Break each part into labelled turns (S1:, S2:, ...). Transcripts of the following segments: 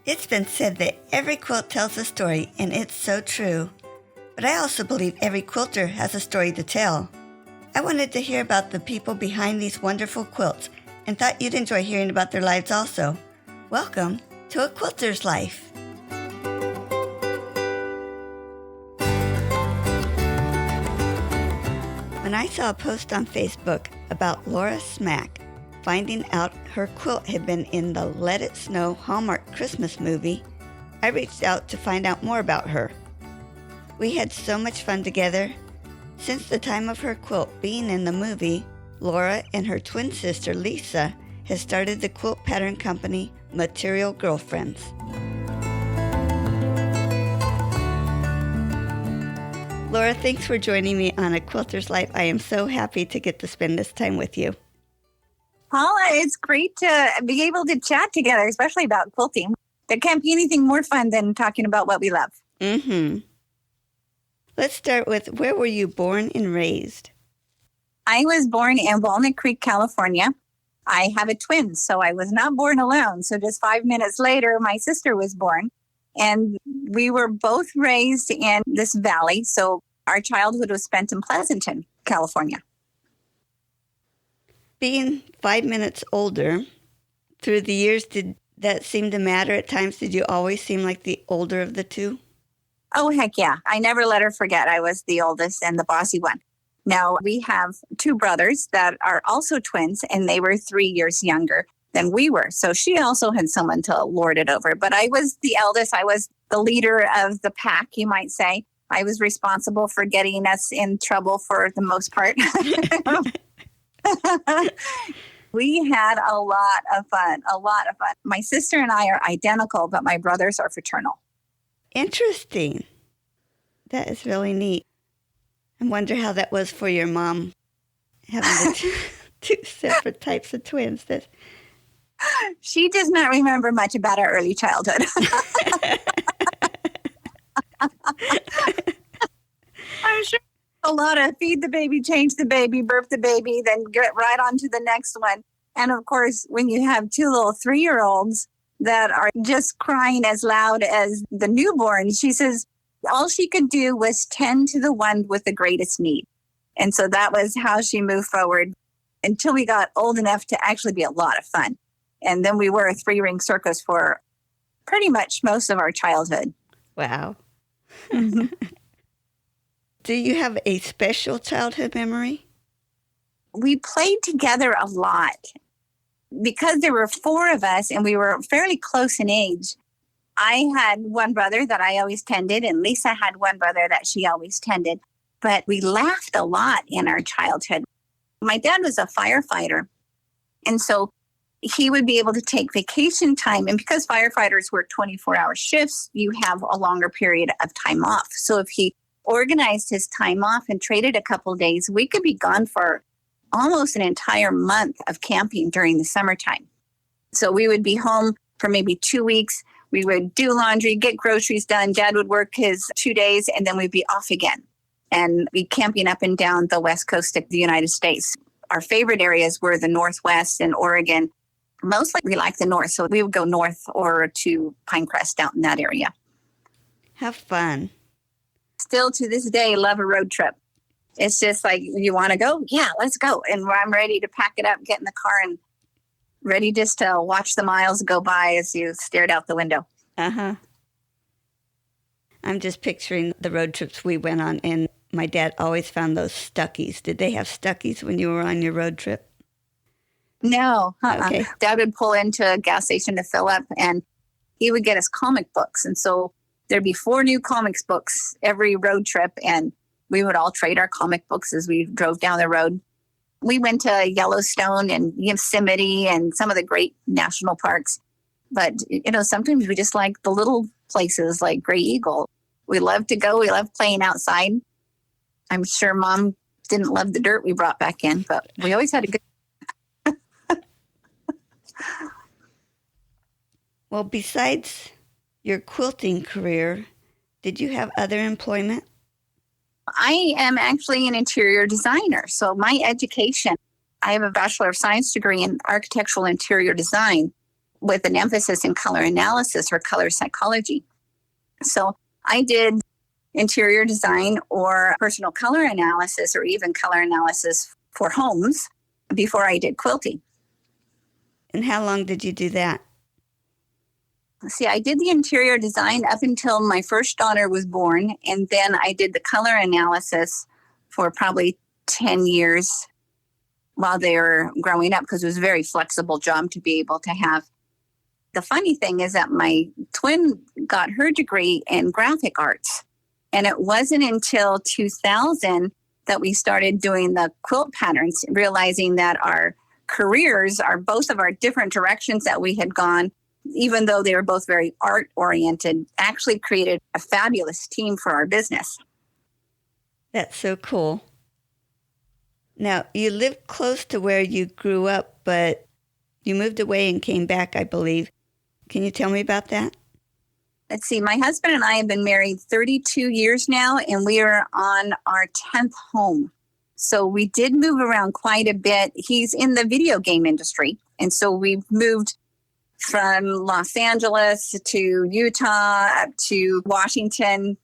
S1: It's been said that every quilt tells a story, and it's so true. But I also believe every quilter has a story to tell. I wanted to hear about the people behind these wonderful quilts and thought you'd enjoy hearing about their lives also. Welcome to A Quilter's Life. When I saw a post on Facebook about Lora Zmak finding out her quilt had been in the Let It Snow Hallmark Christmas movie, I reached out to find out more about her. We had so much fun together. Since the time of her quilt being in the movie, Lora and her twin sister Lisa has started the quilt pattern company Material Girlfriends. Lora, thanks for joining me on A Quilter's Life. I am so happy to get to spend this time with you.
S2: Paula, it's great to be able to chat together, especially about quilting. There can't be anything more fun than talking about what we love.
S1: Let's start with, where were you born and raised?
S2: I was born in Walnut Creek, California. I have a twin, so I was not born alone. So just 5 minutes later, my sister was born. And we were both raised in this valley. So our childhood was spent in Pleasanton, California.
S1: Being 5 minutes older, through the years, did that seem to matter at times? Did you always seem like the older of the two?
S2: Oh, heck yeah. I never let her forget I was the oldest and the bossy one. Now, we have two brothers that are also twins, and they were 3 years younger than we were. So she also had someone to lord it over. But I was the eldest. I was the leader of the pack, you might say. I was responsible for getting us in trouble for the most part. We had a lot of fun. My sister and I are identical, but my brothers are fraternal.
S1: Interesting. That is really neat. I wonder how that was for your mom, having the two separate types of twins.
S2: She does not remember much about our early childhood. I'm sure a lot of feed the baby, change the baby, birth the baby, then get right on to the next one. And of course, when you have two little 3-year-olds that are just crying as loud as the newborn, she says all she could do was tend to the one with the greatest need. And so that was how she moved forward until we got old enough to actually be a lot of fun. And then we were a 3-ring circus for pretty much most of our childhood.
S1: Wow. Mm-hmm. Do you have a special childhood memory?
S2: We played together a lot. Because there were 4 of us and we were fairly close in age, I had one brother that I always tended, and Lisa had one brother that she always tended. But we laughed a lot in our childhood. My dad was a firefighter, and so he would be able to take vacation time. And because firefighters work 24-hour shifts, you have a longer period of time off. So if he organized his time off and traded a couple of days, we could be gone for almost an entire month of camping during the summertime. So we would be home for maybe 2 weeks. We would do laundry, get groceries done. Dad would work his 2 days, and then we'd be off again and be camping up and down the west coast of the United States. Our favorite areas were the Northwest and Oregon. Mostly we like the North, so we would go north or to Pinecrest out in that area.
S1: Have fun.
S2: Still to this day, love a road trip. It's just like, you want to go? Yeah, let's go. And I'm ready to pack it up, get in the car, and ready just to watch the miles go by as you stared out the window.
S1: Uh-huh. I'm just picturing the road trips we went on, and my dad always found those Stuckies. Did they have Stuckies when you were on your road trip?
S2: No.
S1: Okay.
S2: Dad would pull into a gas station to fill up, and he would get us comic books. And so there'd be 4 new comics books every road trip, and we would all trade our comic books as we drove down the road. We went to Yellowstone and Yosemite and some of the great national parks. But, sometimes we just like the little places like Gray Eagle. We love to go. We love playing outside. I'm sure Mom didn't love the dirt we brought back in, but we always had a good...
S1: Well, besides your quilting career, did you have other employment?
S2: I am actually an interior designer. So my education, I have a Bachelor of Science degree in architectural interior design. with an emphasis in color analysis or color psychology. So I did interior design or personal color analysis or even color analysis for homes before I did quilting.
S1: And how long did you do that?
S2: See, I did the interior design up until my first daughter was born, and then I did the color analysis for probably 10 years while they were growing up, because it was a very flexible job to be able to have. The funny thing is that my twin got her degree in graphic arts, and it wasn't until 2000 that we started doing the quilt patterns, realizing that our careers are both of our different directions that we had gone, even though they were both very art oriented, actually created a fabulous team for our business.
S1: That's so cool. Now, you lived close to where you grew up, but you moved away and came back, I believe. Can you tell me about that?
S2: Let's see, my husband and I have been married 32 years now, and we are on our 10th home. So we did move around quite a bit. He's in the video game industry, and so we've moved from Los Angeles to Utah up to Washington,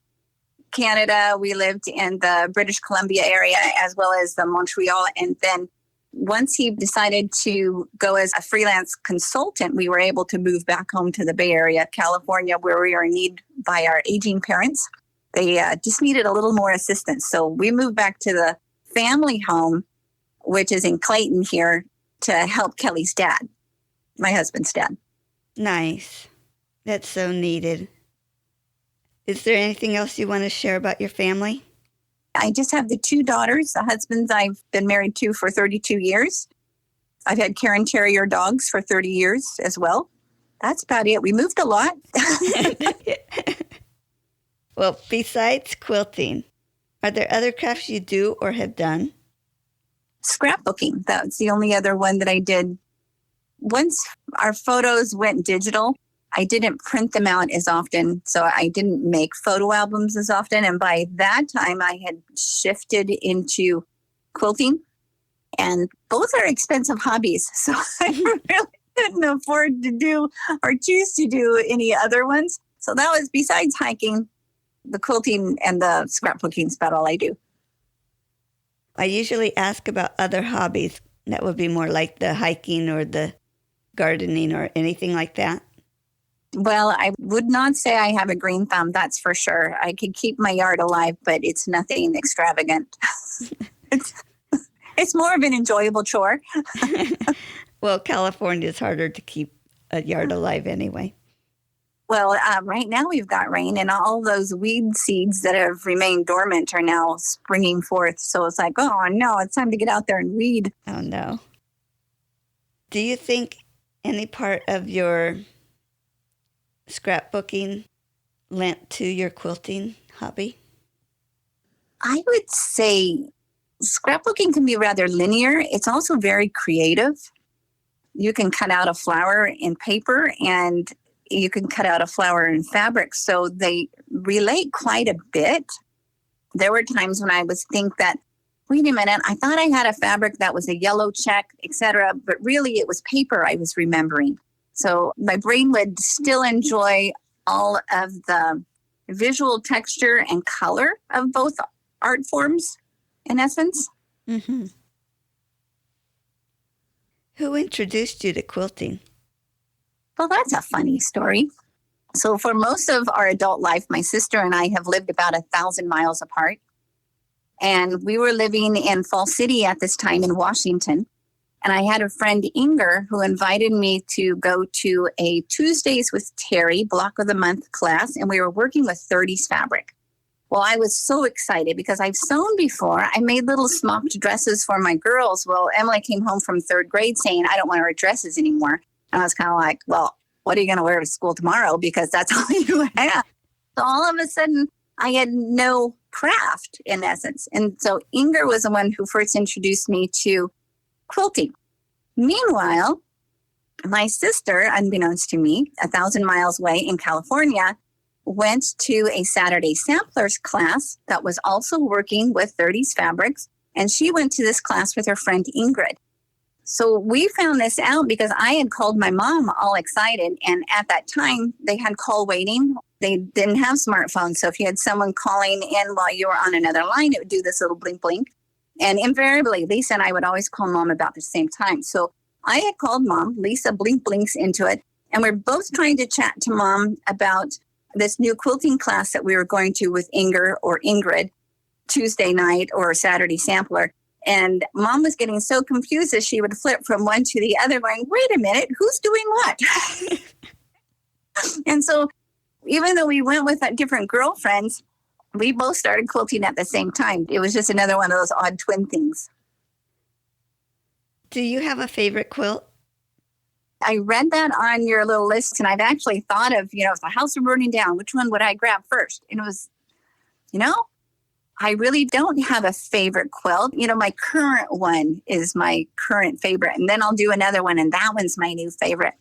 S2: Canada. We lived in the British Columbia area as well as the Montreal. And then once he decided to go as a freelance consultant, we were able to move back home to the Bay Area, California, where we are in need by our aging parents. They just needed a little more assistance. So we moved back to the family home, which is in Clayton here, to help Kelly's dad, my husband's dad.
S1: Nice. That's so needed. Is there anything else you want to share about your family?
S2: I just have the 2 daughters. The husbands I've been married to for 32 years. I've had Karen Terrier dogs for 30 years as well. That's about it. We moved a lot.
S1: Well, besides quilting, are there other crafts you do or have done?
S2: Scrapbooking. That's the only other one that I did. Once our photos went digital, I didn't print them out as often, so I didn't make photo albums as often. And by that time, I had shifted into quilting, and both are expensive hobbies. So I really couldn't afford to do or choose to do any other ones. So that was, besides hiking, the quilting and the scrapbooking is about all I do.
S1: I usually ask about other hobbies. That would be more like the hiking or the gardening or anything like that.
S2: Well, I would not say I have a green thumb, that's for sure. I could keep my yard alive, but it's nothing extravagant. It's more of an enjoyable chore.
S1: Well, California is harder to keep a yard alive anyway.
S2: Well, right now we've got rain, and all those weed seeds that have remained dormant are now springing forth. So it's like, oh no, it's time to get out there and weed.
S1: Oh no. Do you think any part of your scrapbooking lent to your quilting hobby?
S2: I would say scrapbooking can be rather linear. It's also very creative. You can cut out a flower in paper and you can cut out a flower in fabric. So they relate quite a bit. There were times when I would think that, wait a minute, I thought I had a fabric that was a yellow check, etc., but really it was paper I was remembering. So my brain would still enjoy all of the visual texture and color of both art forms, in essence.
S1: Mm-hmm. Who introduced you to quilting?
S2: Well, that's a funny story. So for most of our adult life, my sister and I have lived about 1,000 miles apart. And we were living in Fall City at this time in Washington. And I had a friend, Inger, who invited me to go to a Tuesdays with Terry block of the month class. And we were working with 30s fabric. Well, I was so excited because I've sewn before. I made little smocked dresses for my girls. Well, Emily came home from 3rd grade saying, I don't want to wear dresses anymore. And I was kind of like, well, what are you going to wear to school tomorrow? Because that's all you have. So all of a sudden, I had no craft, in essence. And so Inger was the one who first introduced me to quilting. Meanwhile, my sister, unbeknownst to me, 1,000 miles away in California, went to a Saturday samplers class that was also working with 30s fabrics. And she went to this class with her friend Ingrid. So we found this out because I had called my mom all excited. And at that time, they had call waiting. They didn't have smartphones. So if you had someone calling in while you were on another line, it would do this little blink, blink. And invariably, Lisa and I would always call mom about the same time. So I had called mom. Lisa blink, blinks into it. And we're both trying to chat to mom about this new quilting class that we were going to with Ingrid Tuesday night or Saturday sampler. And mom was getting so confused as she would flip from one to the other going, wait a minute, who's doing what? And so even though we went with different girlfriends, we both started quilting at the same time. It was just another one of those odd twin things.
S1: Do you have a favorite quilt?
S2: I read that on your little list, and I've actually thought of, if the house were burning down, which one would I grab first? And it was, I really don't have a favorite quilt. My current one is my current favorite, and then I'll do another one, and that one's my new favorite.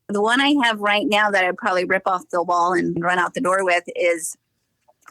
S2: The one I have right now that I'd probably rip off the wall and run out the door with is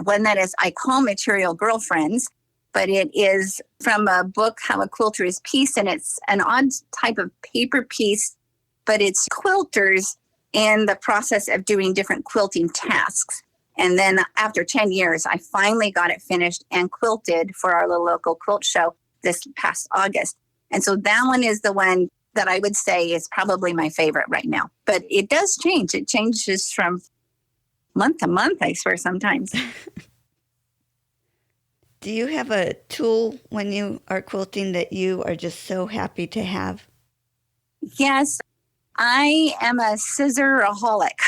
S2: one that I call Material Girlfriends, but it is from a book, How a Quilter is Pieced, and it's an odd type of paper piece, but it's quilters in the process of doing different quilting tasks. And then after 10 years, I finally got it finished and quilted for our little local quilt show this past August. And so that one is the one that I would say is probably my favorite right now. But it does change. It changes from month to month, I swear, sometimes.
S1: Do you have a tool when you are quilting that you are just so happy to have?
S2: Yes, I am a scissor-aholic.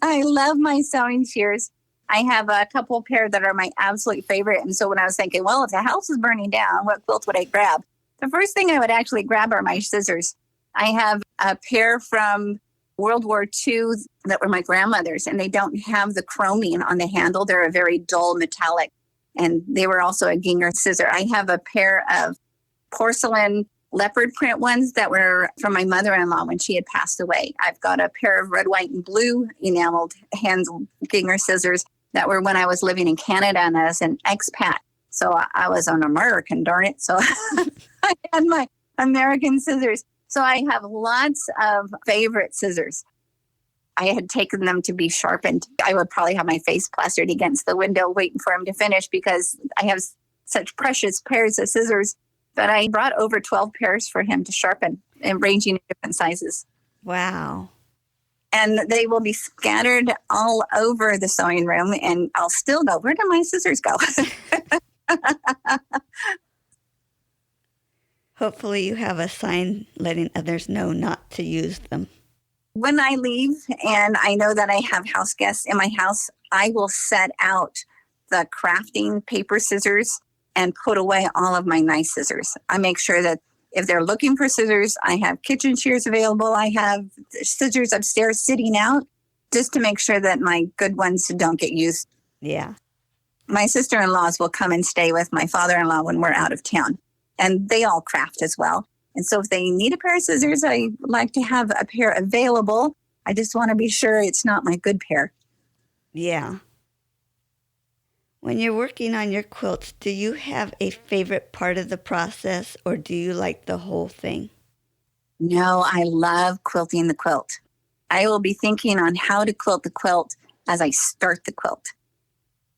S2: I love my sewing shears. I have a couple pair that are my absolute favorite. And so when I was thinking, well, if the house is burning down, what quilt would I grab? The first thing I would actually grab are my scissors. I have a pair from World War II that were my grandmother's, and they don't have the chroming on the handle. They're a very dull metallic, and they were also a Ginger scissor. I have a pair of porcelain leopard print ones that were from my mother-in-law when she had passed away. I've got a pair of red, white, and blue enameled handled Ginger scissors that were when I was living in Canada and as an expat. So I was an American, darn it. So I had my American scissors. So I have lots of favorite scissors. I had taken them to be sharpened. I would probably have my face plastered against the window waiting for him to finish because I have such precious pairs of scissors. But I brought over 12 pairs for him to sharpen and ranging in different sizes.
S1: Wow.
S2: And they will be scattered all over the sewing room. And I'll still go, where did my scissors go?
S1: Hopefully you have a sign letting others know not to use them.
S2: When I leave and I know that I have house guests in my house, I will set out the crafting paper scissors and put away all of my nice scissors. I make sure that if they're looking for scissors, I have kitchen shears available. I have scissors upstairs sitting out just to make sure that my good ones don't get used.
S1: Yeah.
S2: My sister-in-laws will come and stay with my father-in-law when we're out of town, and they all craft as well. And so if they need a pair of scissors, I like to have a pair available. I just want to be sure it's not my good pair.
S1: Yeah. When you're working on your quilts, do you have a favorite part of the process or do you like the whole thing?
S2: No, I love quilting the quilt. I will be thinking on how to quilt the quilt as I start the quilt.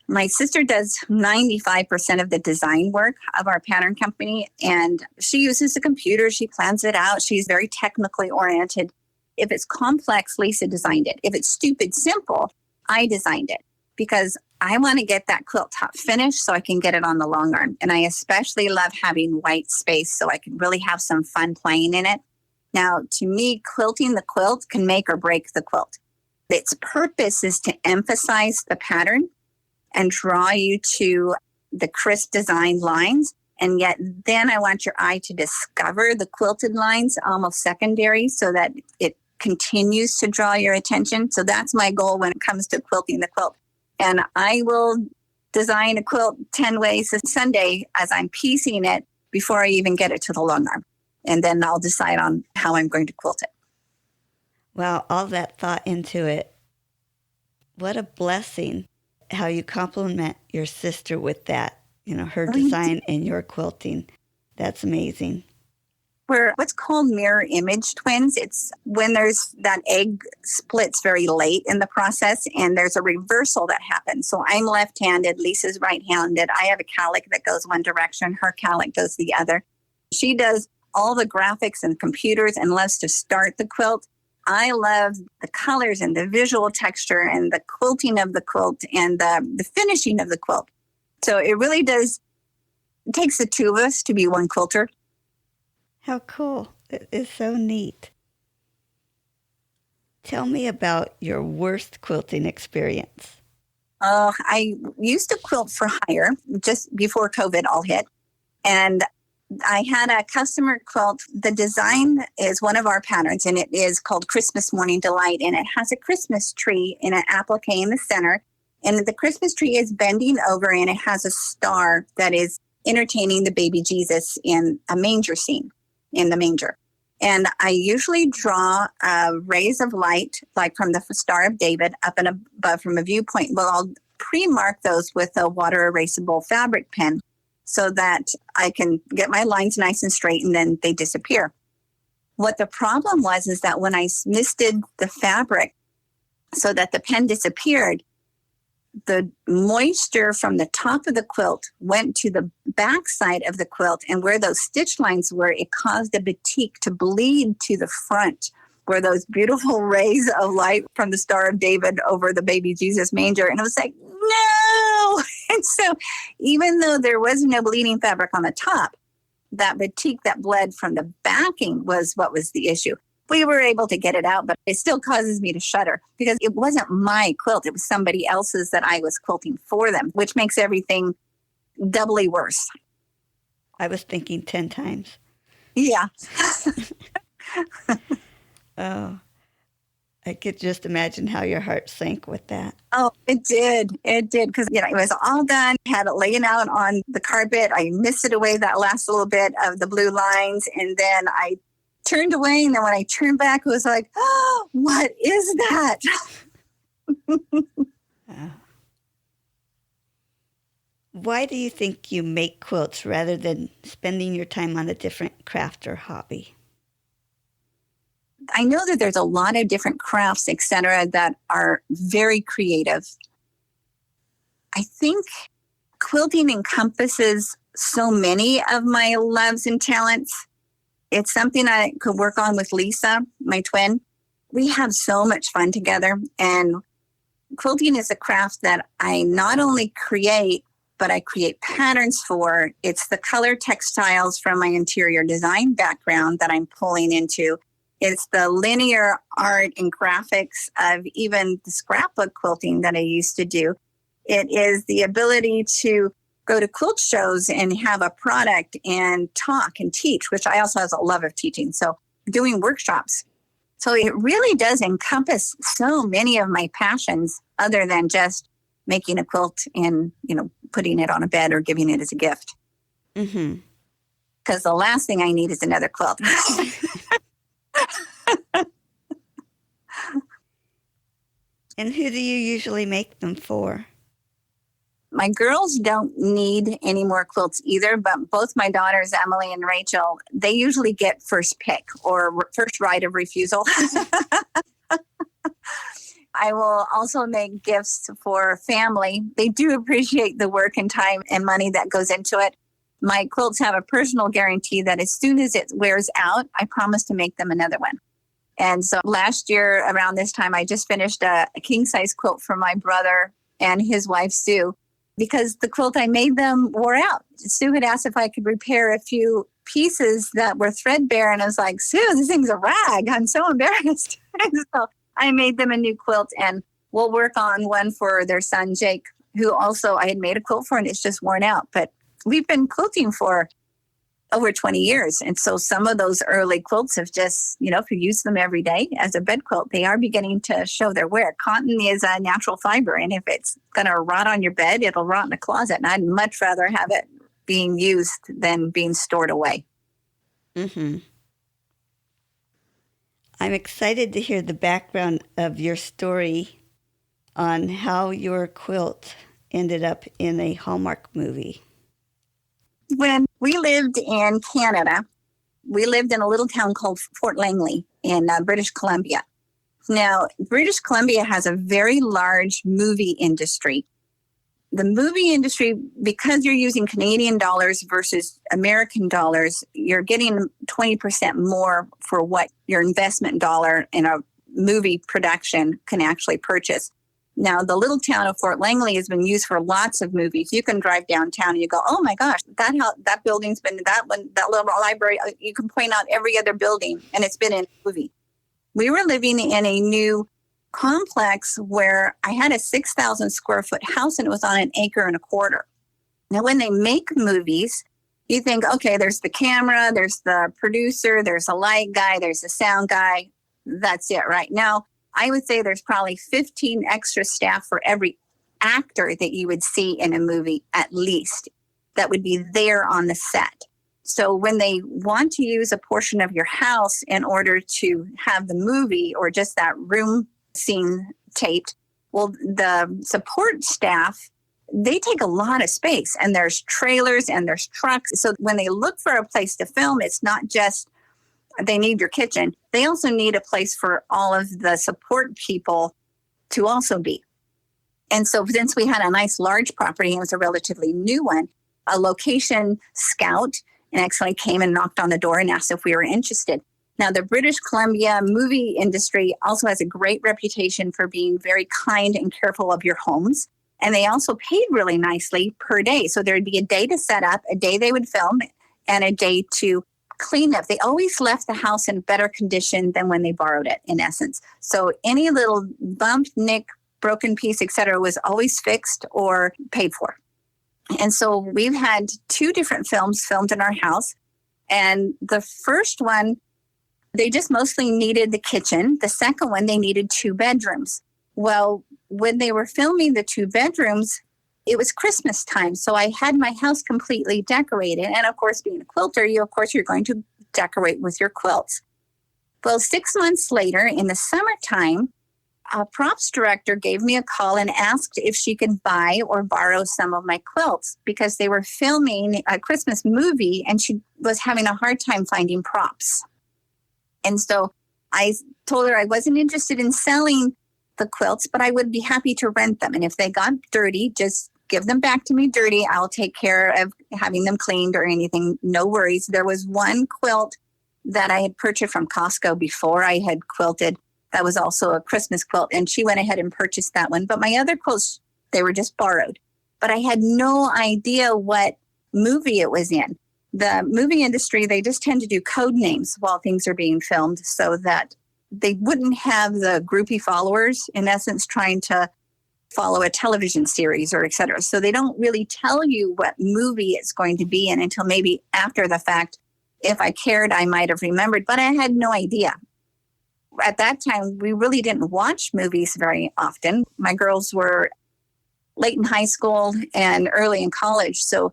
S2: My sister does 95% of the design work of our pattern company, and she uses a computer. She plans it out. She's very technically oriented. If it's complex, Lisa designed it. If it's stupid simple, I designed it because I want to get that quilt top finished so I can get it on the long arm. And I especially love having white space so I can really have some fun playing in it. Now, to me, quilting the quilt can make or break the quilt. Its purpose is to emphasize the pattern and draw you to the crisp design lines. And yet then I want your eye to discover the quilted lines, almost secondary, so that it continues to draw your attention. So that's my goal when it comes to quilting the quilt. And I will design a quilt 10 ways a Sunday as I'm piecing it before I even get it to the long arm. And then I'll decide on how I'm going to quilt it.
S1: Wow, all that thought into it. What a blessing how you compliment your sister with that, her design and your quilting. That's amazing.
S2: We're what's called mirror image twins. It's when there's that egg splits very late in the process and there's a reversal that happens. So I'm left-handed, Lisa's right-handed. I have a calic that goes one direction, her calic goes the other. She does all the graphics and computers and loves to start the quilt. I love the colors and the visual texture and the quilting of the quilt and the finishing of the quilt. So it really does, it takes the two of us to be one quilter.
S1: How cool. It is so neat. Tell me about your worst quilting experience.
S2: I used to quilt for hire just before COVID all hit. And I had a customer quilt. The design is one of our patterns, and it is called Christmas Morning Delight. And it has a Christmas tree in an applique in the center. And the Christmas tree is bending over, and it has a star that is entertaining the baby Jesus in a manger scene in the manger. And I usually draw rays of light, like from the Star of David, up and above from a viewpoint. Well, I'll pre-mark those with a water erasable fabric pen so that I can get my lines nice and straight, and then they disappear. What the problem was is that when I misted the fabric so that the pen disappeared, the moisture from the top of the quilt went to the back side of the quilt, and where those stitch lines were, it caused the batik to bleed to the front, where those beautiful rays of light from the Star of David over the baby Jesus manger. And it was like, no! And so even though there was no bleeding fabric on the top, that batik that bled from the backing was what was the issue. We were able to get it out, but it still causes me to shudder because it wasn't my quilt. It was somebody else's that I was quilting for them, which makes everything doubly worse.
S1: I was thinking 10 times.
S2: Yeah.
S1: Oh, I could just imagine how your heart sank with that.
S2: Oh, it did. It did. Because, it was all done. Had it laying out on the carpet. I misted away that last little bit of the blue lines. And then I turned away. And then when I turned back, it was like, oh, what is that?
S1: Why do you think you make quilts rather than spending your time on a different craft or hobby?
S2: I know that there's a lot of different crafts, et cetera, that are very creative. I think quilting encompasses so many of my loves and talents. It's something I could work on with Lisa, my twin. We have so much fun together. And quilting is a craft that I not only create, but I create patterns for. It's the color textiles from my interior design background that I'm pulling into. It's the linear art and graphics of even the scrapbook quilting that I used to do. It is the ability to go to quilt shows and have a product and talk and teach, which I also have a love of teaching. So doing workshops. So it really does encompass so many of my passions other than just making a quilt and, putting it on a bed or giving it as a gift.
S1: Mm-hmm.
S2: Because the last thing I need is another quilt.
S1: And who do you usually make them for?
S2: My girls don't need any more quilts either, but both my daughters, Emily and Rachel, they usually get first pick or first right of refusal. I will also make gifts for family. They do appreciate the work and time and money that goes into it. My quilts have a personal guarantee that as soon as it wears out, I promise to make them another one. And so last year around this time, I just finished a king-size quilt for my brother and his wife, Sue, because the quilt I made them wore out. Sue had asked if I could repair a few pieces that were threadbare. And I was like, Sue, this thing's a rag. I'm so embarrassed. So I made them a new quilt, and we'll work on one for their son, Jake, who also I had made a quilt for, and it's just worn out. But we've been quilting for over 20 years. And so some of those early quilts have just, if you use them every day as a bed quilt, they are beginning to show their wear. Cotton is a natural fiber. And if it's going to rot on your bed, it'll rot in a closet. And I'd much rather have it being used than being stored away.
S1: Mm-hmm. I'm excited to hear the background of your story on how your quilt ended up in a Hallmark movie.
S2: When we lived in Canada, we lived in a little town called Fort Langley in British Columbia. Now, British Columbia has a very large movie industry. The movie industry, because you're using Canadian dollars versus American dollars, you're getting 20% more for what your investment dollar in a movie production can actually purchase. Now, the little town of Fort Langley has been used for lots of movies. You can drive downtown and you go, oh my gosh, that building's been, that one, that little library, you can point out every other building, and it's been in a movie. We were living in a new complex where I had a 6,000 square foot house and it was on an acre and a quarter. Now, when they make movies, you think, okay, there's the camera, there's the producer, there's a light guy, there's a sound guy. That's it right now. I would say there's probably 15 extra staff for every actor that you would see in a movie, at least, that would be there on the set. So when they want to use a portion of your house in order to have the movie or just that room scene taped, well, the support staff, they take a lot of space, and there's trailers and there's trucks. So when they look for a place to film, it's not just they need your kitchen. They also need a place for all of the support people to also be. And so since we had a nice large property, and it was a relatively new one, a location scout and actually came and knocked on the door and asked if we were interested. Now, the British Columbia movie industry also has a great reputation for being very kind and careful of your homes. And they also paid really nicely per day. So there'd be a day to set up, a day they would film, and a day to clean up. They always left the house in better condition than when they borrowed it, in essence. So any little bump, nick, broken piece, etc., was always fixed or paid for. And so we've had 2 different films filmed in our house. And the first one, they just mostly needed the kitchen. The second one, they needed 2 bedrooms. Well, when they were filming the 2 bedrooms, it was Christmas time. So I had my house completely decorated. And of course, being a quilter, you're going to decorate with your quilts. Well, 6 months later, in the summertime, a props director gave me a call and asked if she could buy or borrow some of my quilts because they were filming a Christmas movie and she was having a hard time finding props. And so I told her I wasn't interested in selling the quilts, but I would be happy to rent them. And if they got dirty, just give them back to me dirty. I'll take care of having them cleaned or anything. No worries. There was one quilt that I had purchased from Costco before I had quilted. That was also a Christmas quilt. And she went ahead and purchased that one. But my other quilts, they were just borrowed. But I had no idea what movie it was in. The movie industry, they just tend to do code names while things are being filmed so that they wouldn't have the groupie followers, in essence, trying to follow a television series or et cetera. So they don't really tell you what movie it's going to be in until maybe after the fact. If I cared, I might have remembered, but I had no idea. At that time, we really didn't watch movies very often. My girls were late in high school and early in college, so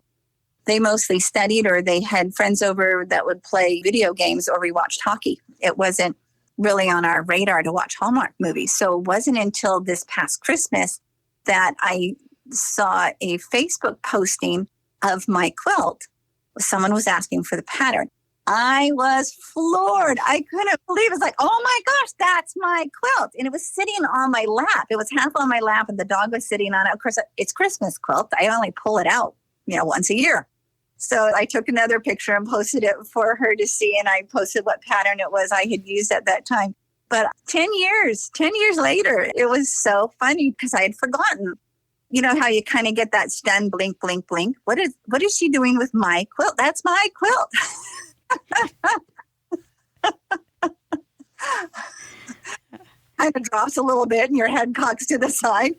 S2: they mostly studied or they had friends over that would play video games or we watched hockey. It wasn't really on our radar to watch Hallmark movies. So it wasn't until this past Christmas that I saw a Facebook posting of my quilt. Someone was asking for the pattern. I was floored. I couldn't believe it. It's like, oh my gosh, that's my quilt. And it was sitting on my lap. It was half on my lap and the dog was sitting on it. Of course, it's Christmas quilt. I only pull it out, once a year. So I took another picture and posted it for her to see. And I posted what pattern it was I had used at that time. But 10 years later, it was so funny because I had forgotten. You know how you kind of get that stunned blink, blink, blink. What is she doing with my quilt? That's my quilt. Kind of drops a little bit and your head cocks to the side.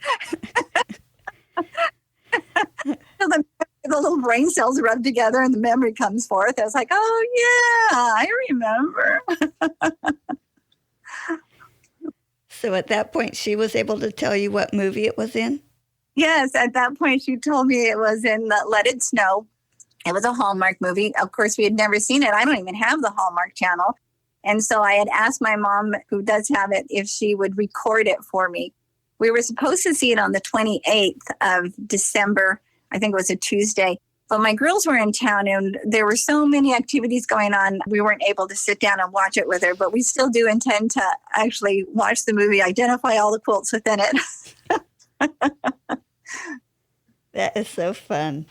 S2: The little brain cells rub together and the memory comes forth. I was like, oh yeah, I remember.
S1: So at that point, she was able to tell you what movie it was in?
S2: Yes, at that point, she told me it was in Let It Snow. It was a Hallmark movie. Of course, we had never seen it. I don't even have the Hallmark channel. And so I had asked my mom, who does have it, if she would record it for me. We were supposed to see it on the 28th of December. I think it was a Tuesday. But my girls were in town and there were so many activities going on. We weren't able to sit down and watch it with her, but we still do intend to actually watch the movie, identify all the quilts within it.
S1: That is so fun.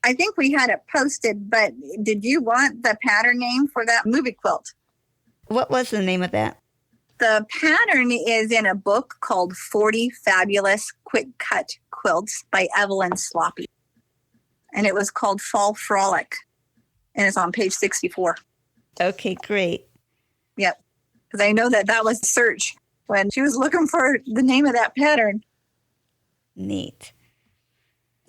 S2: I think we had it posted, but did you want the pattern name for that movie quilt?
S1: What was the name of that?
S2: The pattern is in a book called 40 Fabulous Quick Cut Quilts by Evelyn Sloppy. And it was called Fall Frolic. And it's on page 64.
S1: Okay, great.
S2: Yep. Because I know that was a search when she was looking for the name of that pattern.
S1: Neat.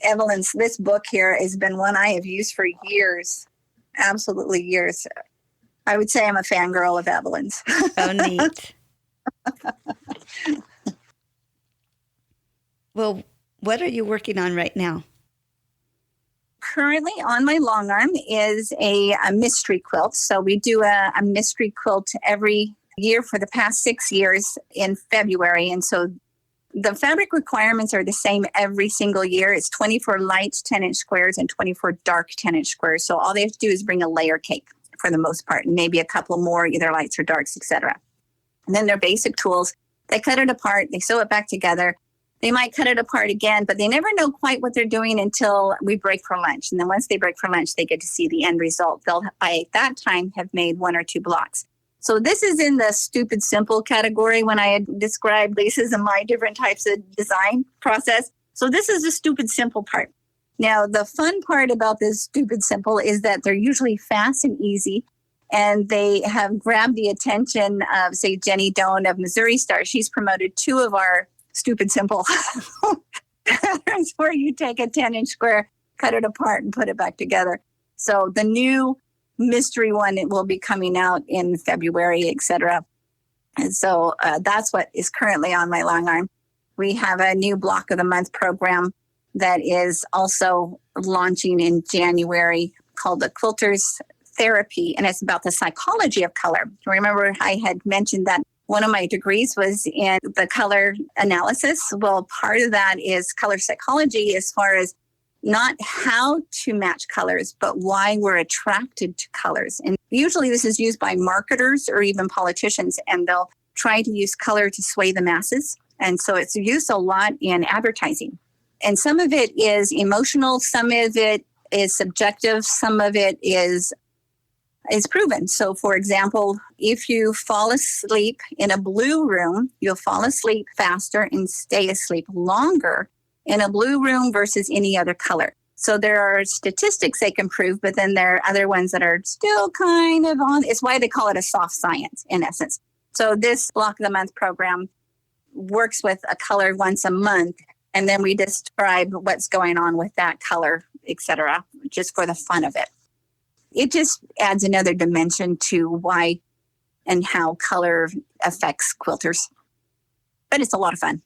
S2: Evelyn's, this book here has been one I have used for years. Absolutely years. I would say I'm a fangirl of Evelyn's.
S1: Oh, neat. Well, what are you working on right now?
S2: Currently on my long arm is a mystery quilt. So we do a mystery quilt every year for the past 6 years in February. And so the fabric requirements are the same every single year. It's 24 light 10-inch squares and 24 dark 10-inch squares. So all they have to do is bring a layer cake for the most part, and maybe a couple more, either lights or darks, etc. And then their basic tools, they cut it apart, they sew it back together. They might cut it apart again, but they never know quite what they're doing until we break for lunch. And then once they break for lunch, they get to see the end result. They'll, by that time, have made 1 or 2 blocks. So this is in the stupid simple category when I had described Lisa's and my different types of design process. So this is the stupid simple part. Now, the fun part about this stupid simple is that they're usually fast and easy, and they have grabbed the attention of, say, Jenny Doan of Missouri Star. She's promoted 2 of our stupid simple patterns where you take a 10-inch square, cut it apart, and put it back together. So the new mystery one, it will be coming out in February, etc. And so that's what is currently on my long arm. We have a new Block of the Month program that is also launching in January called the Quilter's Therapy, and it's about the psychology of color. Remember, I had mentioned that one of my degrees was in the color analysis. Well, part of that is color psychology as far as not how to match colors, but why we're attracted to colors. And usually this is used by marketers or even politicians, and they'll try to use color to sway the masses. And so it's used a lot in advertising. And some of it is emotional, some of it is subjective, some of it is proven. So, for example, if you fall asleep in a blue room, you'll fall asleep faster and stay asleep longer in a blue room versus any other color. So there are statistics they can prove, but then there are other ones that are still kind of on. It's why they call it a soft science, in essence. So this Block of the Month program works with a color once a month, and then we describe what's going on with that color, etc., just for the fun of it. It just adds another dimension to why and how color affects quilters. But it's a lot of fun.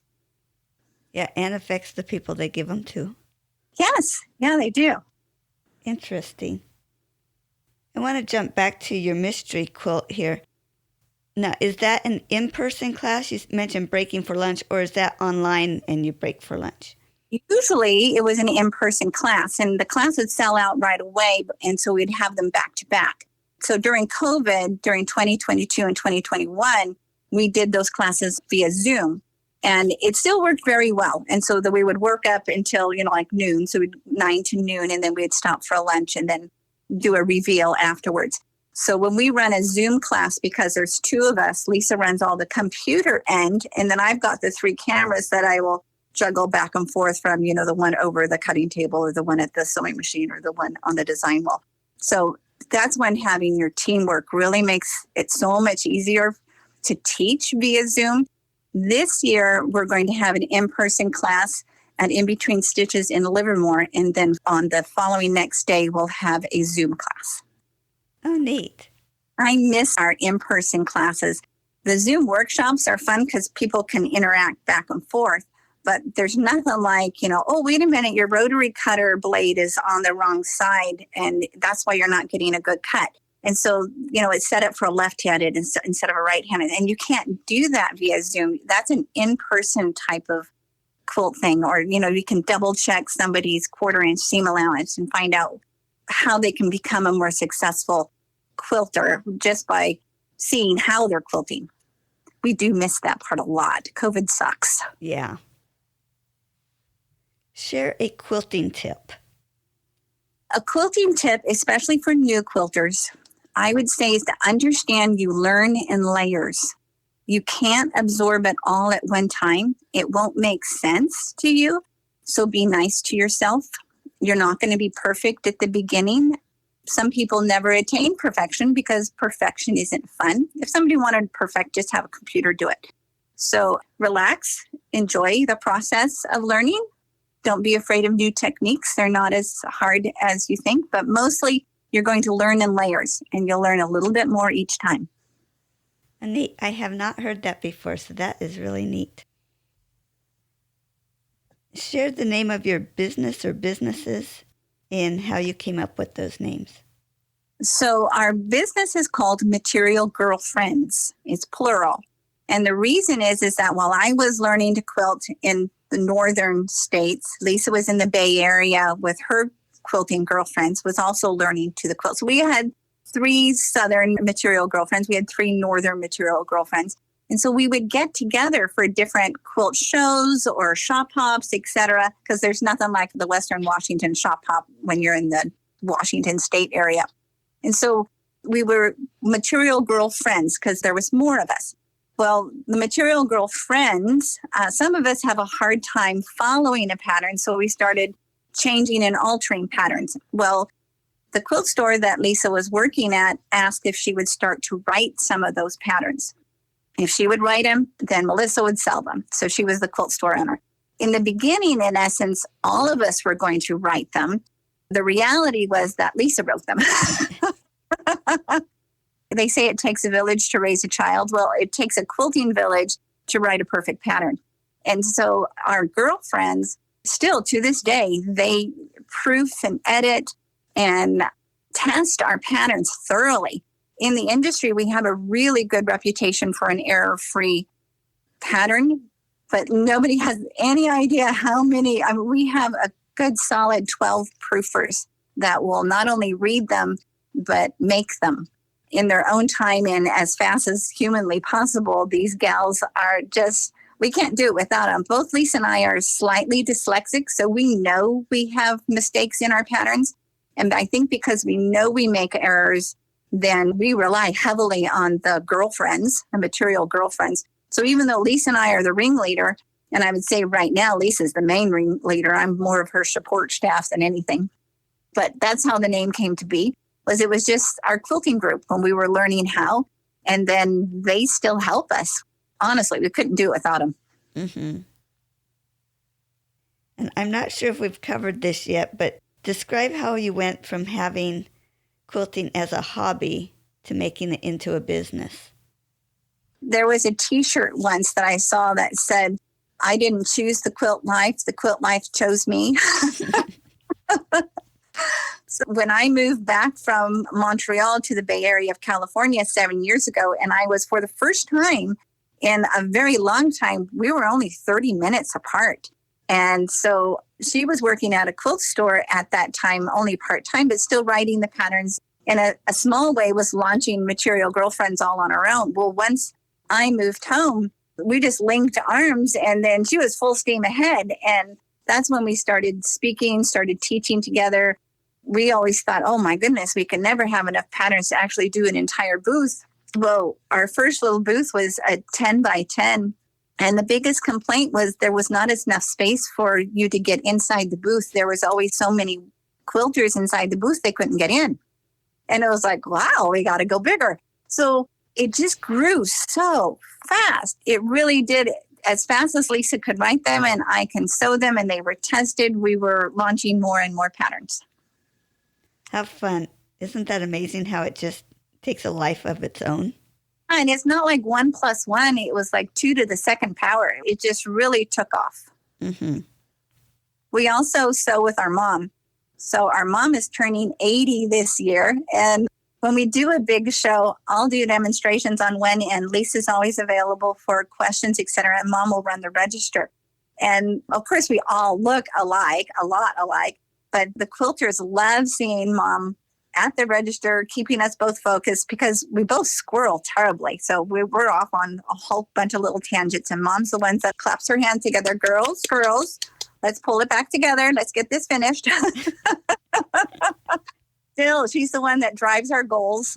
S1: Yeah, and affects the people they give them to.
S2: Yes, yeah, they do.
S1: Interesting. I want to jump back to your mystery quilt here. Now, is that an in-person class? You mentioned breaking for lunch, or is that online and you break for lunch?
S2: Usually it was an in-person class, and the class would sell out right away, and so we'd have them back to back. So during COVID, during 2022 and 2021, we did those classes via Zoom, and it still worked very well. And so that we would work up until, like noon, so 9 to noon, and then we'd stop for lunch and then do a reveal afterwards. So when we run a Zoom class, because there's 2 of us, Lisa runs all the computer end, and then I've got the 3 cameras that I will juggle back and forth from, the one over the cutting table or the one at the sewing machine or the one on the design wall. So that's when having your teamwork really makes it so much easier to teach via Zoom. This year, we're going to have an in-person class and in between stitches in Livermore. And then on the following next day, we'll have a Zoom class.
S1: Oh, neat.
S2: I miss our in-person classes. The Zoom workshops are fun because people can interact back and forth. But there's nothing like, oh, wait a minute, your rotary cutter blade is on the wrong side, and that's why you're not getting a good cut. And so, it's set up for a left-handed instead of a right-handed. And you can't do that via Zoom. That's an in-person type of quilt thing, or, you can double check somebody's 1/4 inch seam allowance and find out how they can become a more successful quilter just by seeing how they're quilting. We do miss that part a lot. COVID sucks.
S1: Yeah. Share a quilting tip.
S2: A quilting tip, especially for new quilters, I would say, is to understand you learn in layers. You can't absorb it all at one time. It won't make sense to you. So be nice to yourself. You're not going to be perfect at the beginning. Some people never attain perfection because perfection isn't fun. If somebody wanted perfect, just have a computer do it. So relax, enjoy the process of learning. Don't be afraid of new techniques. They're not as hard as you think, but mostly you're going to learn in layers, and you'll learn a little bit more each time.
S1: Neat. I have not heard that before, so that is really neat. Share the name of your business or businesses and how you came up with those names.
S2: So our business is called Material Girlfriends. It's plural. And the reason is that while I was learning to quilt in the northern states, Lisa was in the Bay Area with her quilting girlfriends, was also learning to the quilt. So we had 3 southern material girlfriends. We had 3 northern material girlfriends. And so we would get together for different quilt shows or shop hops, etc., because there's nothing like the Western Washington shop hop when you're in the Washington state area. And so we were material girlfriends because there was more of us. Well, the material girlfriends, some of us have a hard time following a pattern, so we started changing and altering patterns. Well, the quilt store that Lisa was working at asked if she would start to write some of those patterns. If she would write them, then Melissa would sell them. So she was the quilt store owner. In the beginning, in essence, all of us were going to write them. The reality was that Lisa wrote them. They say it takes a village to raise a child. Well, it takes a quilting village to write a perfect pattern. And so our girlfriends, still to this day, they proof and edit and test our patterns thoroughly. In the industry, we have a really good reputation for an error-free pattern, but nobody has any idea how many. We have a good solid 12 proofers that will not only read them, but make them in their own time and as fast as humanly possible. These gals are just, we can't do it without them. Both Lisa and I are slightly dyslexic, so we know we have mistakes in our patterns. And I think because we know we make errors, then we rely heavily on the girlfriends, the material girlfriends. So even though Lisa and I are the ringleader, and I would say right now Lisa's the main ringleader, I'm more of her support staff than anything. But that's how the name came to be. It was just our quilting group when we were learning how, and then they still help us. Honestly, we couldn't do it without them.
S1: Mm-hmm. And I'm not sure if we've covered this yet, but describe how you went from having quilting as a hobby to making it into a business.
S2: There was a T-shirt once that I saw that said, "I didn't choose the quilt life chose me." So when I moved back from Montreal to the Bay Area of California 7 years ago, and I was for the first time in a very long time, we were only 30 minutes apart. And so she was working at a quilt store at that time, only part-time, but still writing the patterns in a small way, was launching Material Girlfriends all on her own. Well, once I moved home, we just linked arms, and then she was full steam ahead. And that's when we started speaking, started teaching together. We always thought, oh my goodness, we can never have enough patterns to actually do an entire booth. Well, our first little booth was a 10 by 10. And the biggest complaint was there was not enough space for you to get inside the booth. There was always so many quilters inside the booth, they couldn't get in. And it was like, wow, we got to go bigger. So it just grew so fast. It really did. As fast as Lisa could write them and I can sew them and they were tested, we were launching more and more patterns.
S1: How fun. Isn't that amazing how it just takes a life of its own?
S2: And it's not like 1 + 1. It was like 2 to the second power. It just really took off.
S1: Mm-hmm.
S2: We also sew with our mom. So our mom is turning 80 this year. And when we do a big show, I'll do demonstrations on one end. Lisa's always available for questions, etc. And mom will run the register. And of course, we all look alike, a lot alike, but the quilters love seeing Mom at the register, keeping us both focused because we both squirrel terribly. So we're off on a whole bunch of little tangents, and Mom's the one that claps her hands together. Girls, let's pull it back together. Let's get this finished. Still, she's the one that drives our goals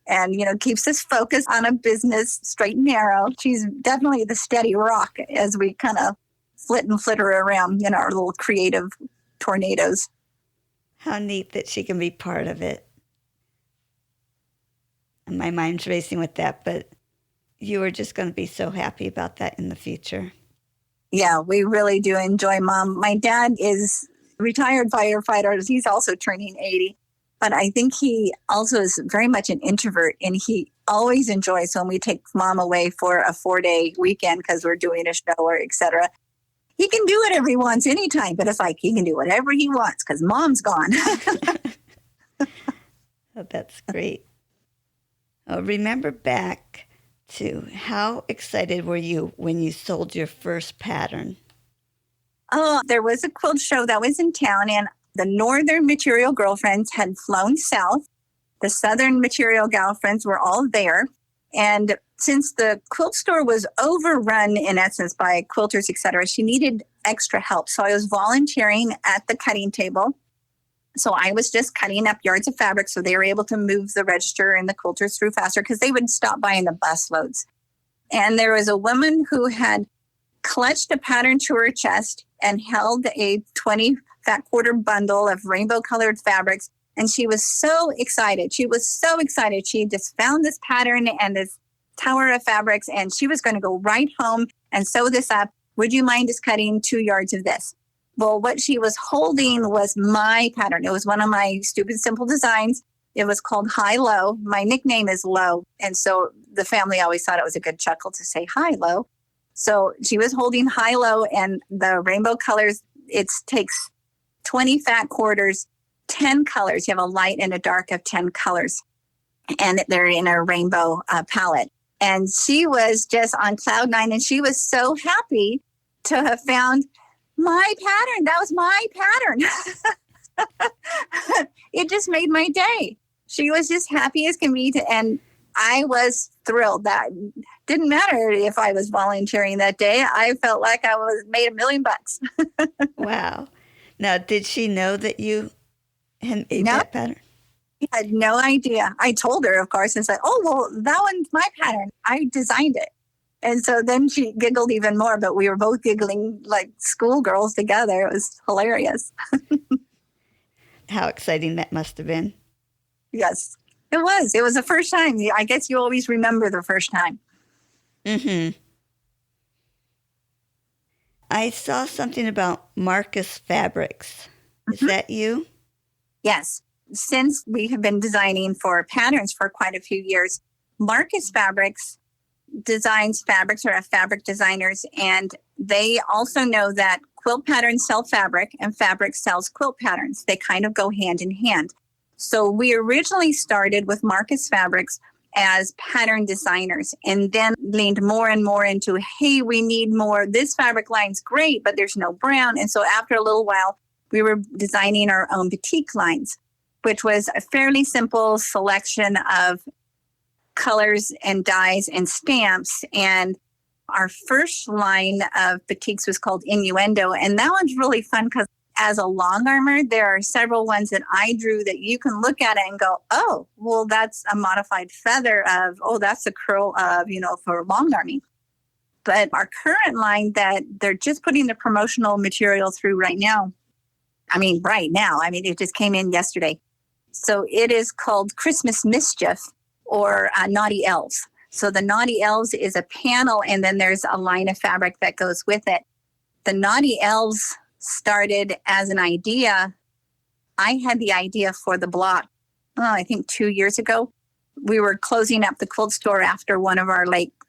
S2: and, keeps us focused on a business straight and narrow. She's definitely the steady rock as we kind of flitter around, our little creative tornadoes.
S1: How neat that she can be part of it. And my mind's racing with that, but you are just going to be so happy about that in the future.
S2: Yeah, we really do enjoy Mom. My dad is a retired firefighter. He's also turning 80. But I think he also is very much an introvert, and he always enjoys when we take Mom away for a 4-day weekend because we're doing a show or et cetera. He can do whatever he wants anytime, but it's like he can do whatever he wants because Mom's gone.
S1: Oh, that's great. Oh, remember back to how excited were you when you sold your first pattern?
S2: Oh, there was a quilt show that was in town, and the Northern Material Girlfriends had flown south. The Southern Material Girlfriends were all there. And since the quilt store was overrun, in essence, by quilters, et cetera, she needed extra help. So I was volunteering at the cutting table. So I was just cutting up yards of fabric so they were able to move the register and the quilters through faster because they would stop by in the bus loads. And there was a woman who had clutched a pattern to her chest and held a 20 fat quarter bundle of rainbow colored fabrics. And she was so excited. She just found this pattern and this tower of fabrics, and she was going to go right home and sew this up. Would you mind just cutting 2 yards of this? Well, what she was holding was my pattern. It was one of my stupid, simple designs. It was called High Low. My nickname is Low. And so the family always thought it was a good chuckle to say High Low. So she was holding High Low, and the rainbow colors, it takes 20 fat quarters, 10 colors. You have a light and a dark of 10 colors. And they're in a rainbow palette. And she was just on cloud 9, and she was so happy to have found my pattern. That was my pattern. It just made my day. She was just happy as can be. And I was thrilled. That didn't matter if I was volunteering that day. I felt like I was made $1 million.
S1: Wow. Now, did she know that you had made that pattern?
S2: She had no idea. I told her, of course, and said, oh, well, that one's my pattern. I designed it. And so then she giggled even more, but we were both giggling like schoolgirls together. It was hilarious.
S1: How exciting that must have been.
S2: Yes, it was. It was the first time. I guess you always remember the first time.
S1: Mm-hmm. I saw something about Marcus Fabrics. Is that you?
S2: Yes. Since we have been designing for patterns for quite a few years, Marcus Fabrics designs fabrics, or fabric designers, and they also know that quilt patterns sell fabric and fabric sells quilt patterns. They kind of go hand in hand. So we originally started with Marcus Fabrics as pattern designers, and then leaned more and more into, hey, we need more. This fabric line's great, but there's no brown. And so after a little while, we were designing our own batik lines, which was a fairly simple selection of colors and dyes and stamps. And our first line of batiks was called Innuendo. And that one's really fun because as a long armor, there are several ones that I drew that you can look at it and go, oh, well, that's a modified feather of, oh, that's a curl of, for long arming. But our current line that they're just putting the promotional material through right now, it just came in yesterday. So it is called Christmas Mischief, or Naughty Elves. So the Naughty Elves is a panel, and then there's a line of fabric that goes with it. The Naughty Elves started as an idea. I had the idea for the block, I think 2 years ago. We were closing up the quilt store after one of our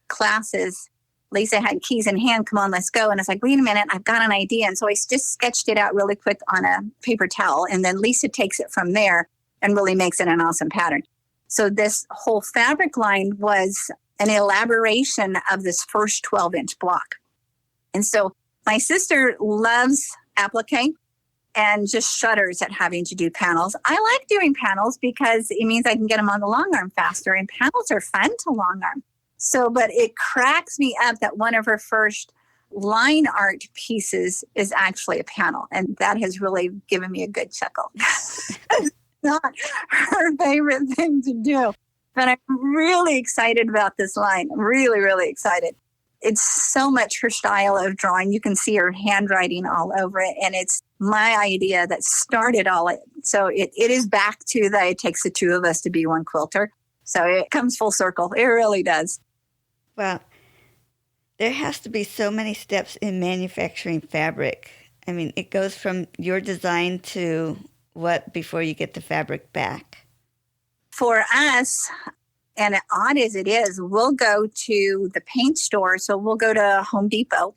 S2: classes. Lisa had keys in hand, come on, let's go. And I was like, wait a minute, I've got an idea. And so I just sketched it out really quick on a paper towel. And then Lisa takes it from there and really makes it an awesome pattern. So this whole fabric line was an elaboration of this first 12-inch block. And so My sister loves applique and just shudders at having to do panels. I like doing panels because it means I can get them on the long arm faster, and panels are fun to long arm. So, but it cracks me up that one of her first line art pieces is actually a panel, and that has really given me a good chuckle. It's not her favorite thing to do, but I'm really excited about this line. I'm really, really excited. It's so much her style of drawing. You can see her handwriting all over it, and it's my idea that started all it. So it is back to that it takes the two of us to be one quilter. So it comes full circle. It really does.
S1: Well, there has to be so many steps in manufacturing fabric. I mean, it goes from your design to what before you get the fabric back?
S2: For us, and odd as it is, we'll go to the paint store. So we'll go to Home Depot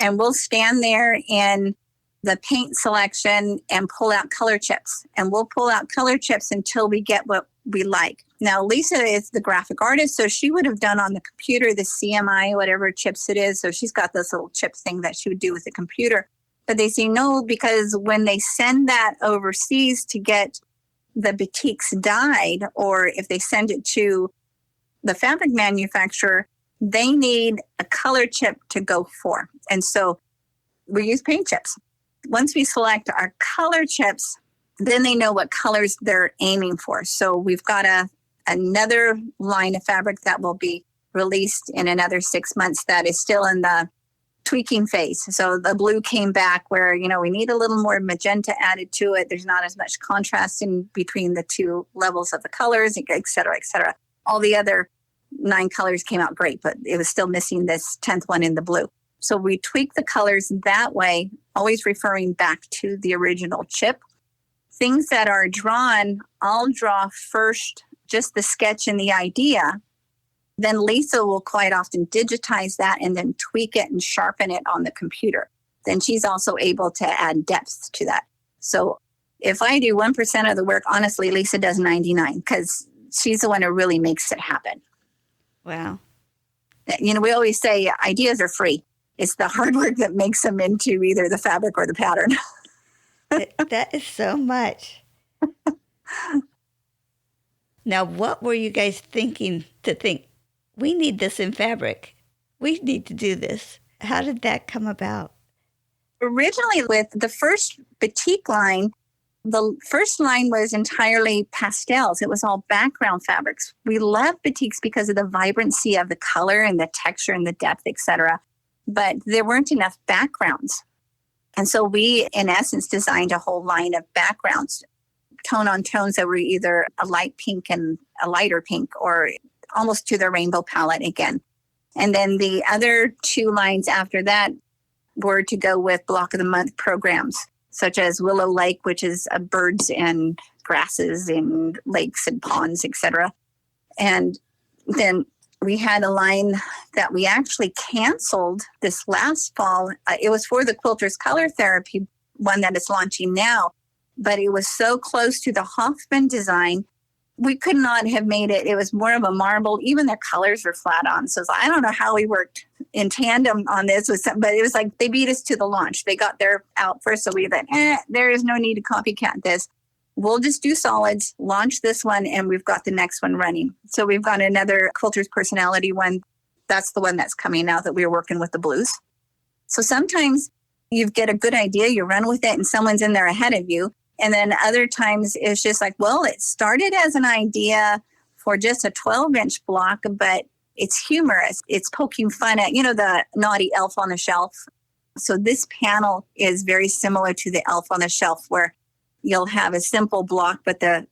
S2: and we'll stand there in the paint selection and pull out color chips. And we'll pull out color chips until we get what we like. Now, Lisa is the graphic artist, so she would have done on the computer the CMI, whatever chips it is. So she's got this little chip thing that she would do with the computer. But they say no, because when they send that overseas to get the batiks dyed, or if they send it to the fabric manufacturer, they need a color chip to go for. And so we use paint chips. Once we select our color chips, then they know what colors they're aiming for. So we've got another line of fabric that will be released in another 6 months that is still in the tweaking phase. So the blue came back where, we need a little more magenta added to it. There's not as much contrast in between the two levels of the colors, et cetera, et cetera. All the other 9 colors came out great, but it was still missing this 10th one in the blue. So we tweak the colors that way, always referring back to the original chip. Things that are drawn, I'll draw first just the sketch and the idea. Then Lisa will quite often digitize that and then tweak it and sharpen it on the computer. Then she's also able to add depth to that. So if I do 1% of the work, honestly, Lisa does 99 because she's the one who really makes it happen.
S1: Wow.
S2: We always say ideas are free. It's the hard work that makes them into either the fabric or the pattern.
S1: That is so much. Now, what were you guys thinking to think, we need this in fabric? We need to do this. How did that come about?
S2: Originally, with the first batik line, the first line was entirely pastels. It was all background fabrics. We love batiks because of the vibrancy of the color and the texture and the depth, etc. But there weren't enough backgrounds. And so we, in essence, designed a whole line of backgrounds, tone on tones that were either a light pink and a lighter pink or almost to the rainbow palette again. And then the other 2 lines after that were to go with Block of the Month programs, such as Willow Lake, which is birds and grasses and lakes and ponds, etc. And then we had a line that we actually canceled this last fall. It was for the Quilter's Color Therapy one that is launching now, but it was so close to the Hoffman design, we could not have made it. It was more of a marble. Even their colors were flat on. So I don't know how we worked in tandem on this, but it was like they beat us to the launch. They got their out first, so we thought, there is no need to copycat this. We'll just do solids, launch this one, and we've got the next one running. So we've got another Quilter's Personality one. That's the one that's coming out that we were working with the blues. So sometimes you get a good idea, you run with it, and someone's in there ahead of you. And then other times it's just like, well, it started as an idea for just a 12-inch block, but it's humorous. It's poking fun at, the naughty elf on the shelf. So this panel is very similar to the elf on the shelf, where you'll have a simple block, but the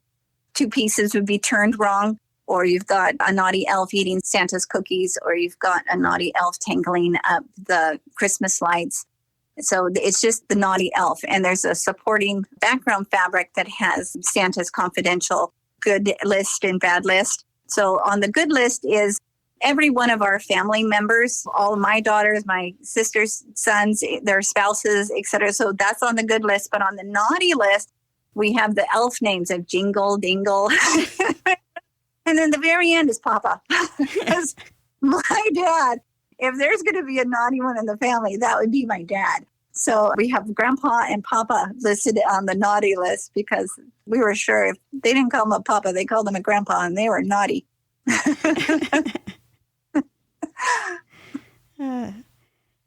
S2: 2 pieces would be turned wrong, or you've got a naughty elf eating Santa's cookies, or you've got a naughty elf tangling up the Christmas lights. So it's just the naughty elf. And there's a supporting background fabric that has Santa's confidential good list and bad list. So on the good list is every one of our family members, all of my daughters, my sister's sons, their spouses, etc. So that's on the good list. But on the naughty list, we have the elf names of Jingle, Dingle. And then the very end is Papa. My dad If there's going to be a naughty one in the family, that would be my dad. So we have Grandpa and Papa listed on the naughty list because we were sure if they didn't call him a Papa, they called him a Grandpa, and they were naughty.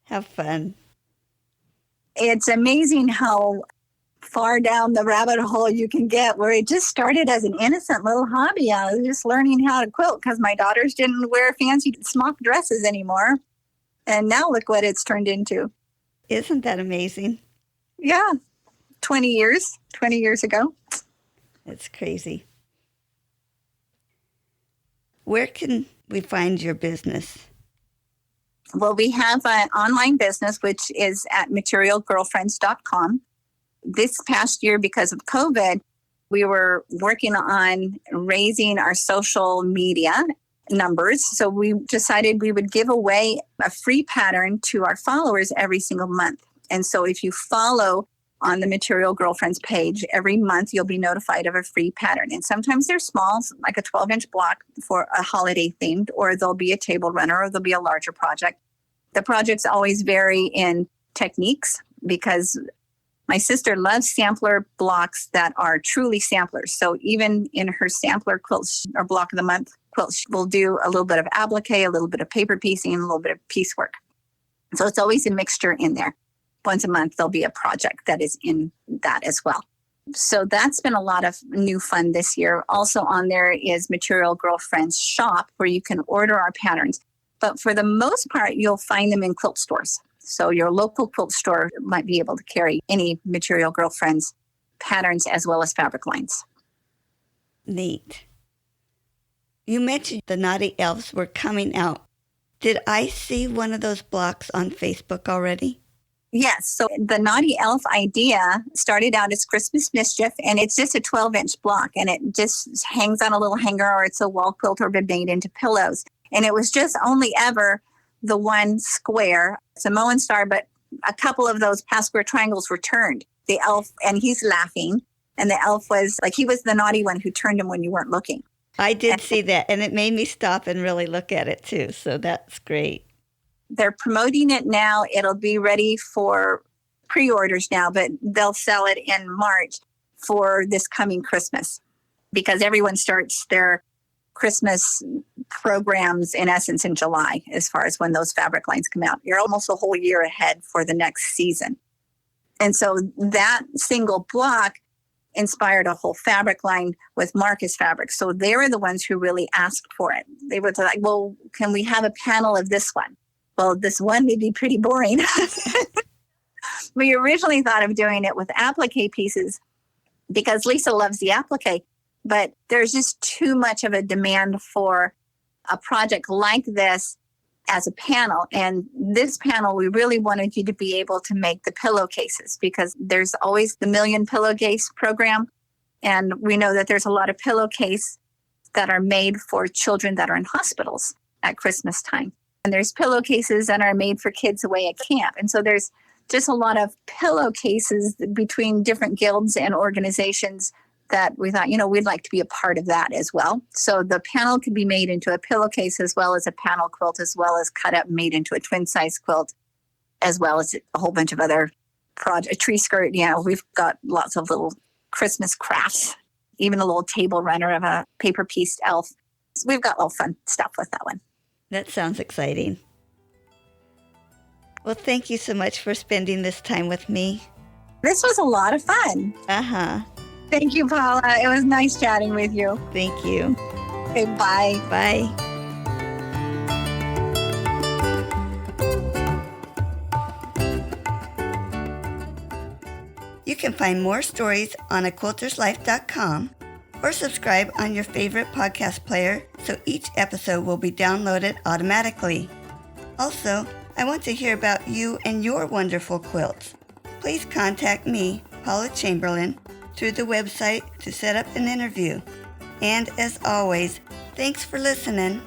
S1: Have fun.
S2: It's amazing how far down the rabbit hole you can get, where it just started as an innocent little hobby. I was just learning how to quilt because my daughters didn't wear fancy smock dresses anymore. And now look what it's turned into.
S1: Isn't that amazing?
S2: Yeah. 20 years ago.
S1: It's crazy. Where can we find your business?
S2: Well, we have an online business, which is at materialgirlfriends.com. This past year, because of COVID, we were working on raising our social media numbers. So we decided we would give away a free pattern to our followers every single month. And so if you follow on the Material Girlfriends page, every month you'll be notified of a free pattern. And sometimes they're small, like a 12-inch block for a holiday themed, or there'll be a table runner, or there'll be a larger project. The projects always vary in techniques because my sister loves sampler blocks that are truly samplers. So even in her sampler quilts or block of the month quilts, we'll do a little bit of applique, a little bit of paper piecing, and a little bit of piecework. So it's always a mixture in there. Once a month, there'll be a project that is in that as well. So that's been a lot of new fun this year. Also on there is Material Girlfriends Shop, where you can order our patterns. But for the most part, you'll find them in quilt stores. So your local quilt store might be able to carry any Material Girlfriends patterns as well as fabric lines.
S1: Neat. You mentioned the Naughty Elves were coming out. Did I see one of those blocks on Facebook already?
S2: Yes. So the Naughty Elf idea started out as Christmas Mischief, and it's just a 12-inch block, and it just hangs on a little hanger, or it's a wall quilt or been made into pillows. And it was just only ever the one square, Samoan star, but a couple of those past square triangles were turned. The elf, and he's laughing, and the elf was like, he was the naughty one who turned him when you weren't looking.
S1: I did see that, and it made me stop and really look at it too, so that's great.
S2: They're promoting it now. It'll be ready for pre-orders now, but they'll sell it in March for this coming Christmas because everyone starts their Christmas programs in essence in July as far as when those fabric lines come out. You're almost a whole year ahead for the next season. And so that single block inspired a whole fabric line with Marcus Fabric. So they were the ones who really asked for it. They were like, well, can we have a panel of this one? Well, this one may be pretty boring. We originally thought of doing it with applique pieces because Lisa loves the applique, but there's just too much of a demand for a project like this as a panel. And this panel, we really wanted you to be able to make the pillowcases because there's always the Million Pillowcase program. And we know that there's a lot of pillowcase that are made for children that are in hospitals at Christmas time. And there's pillowcases that are made for kids away at camp. And so there's just a lot of pillowcases between different guilds and organizations that we thought, we'd like to be a part of that as well. So the panel could be made into a pillowcase as well as a panel quilt, as well as cut up and made into a twin size quilt, as well as a whole bunch of other projects. A tree skirt, we've got lots of little Christmas crafts, even a little table runner of a paper pieced elf. So we've got all fun stuff with that one.
S1: That sounds exciting. Well, thank you so much for spending this time with me.
S2: This was a lot of fun.
S1: Uh-huh.
S2: Thank you, Paula. It was nice chatting with you.
S1: Thank you.
S2: Okay, bye.
S1: Bye. You can find more stories on aquilterslife.com or subscribe on your favorite podcast player so each episode will be downloaded automatically. Also, I want to hear about you and your wonderful quilts. Please contact me, Paula Chamberlain, through the website to set up an interview. And as always, thanks for listening.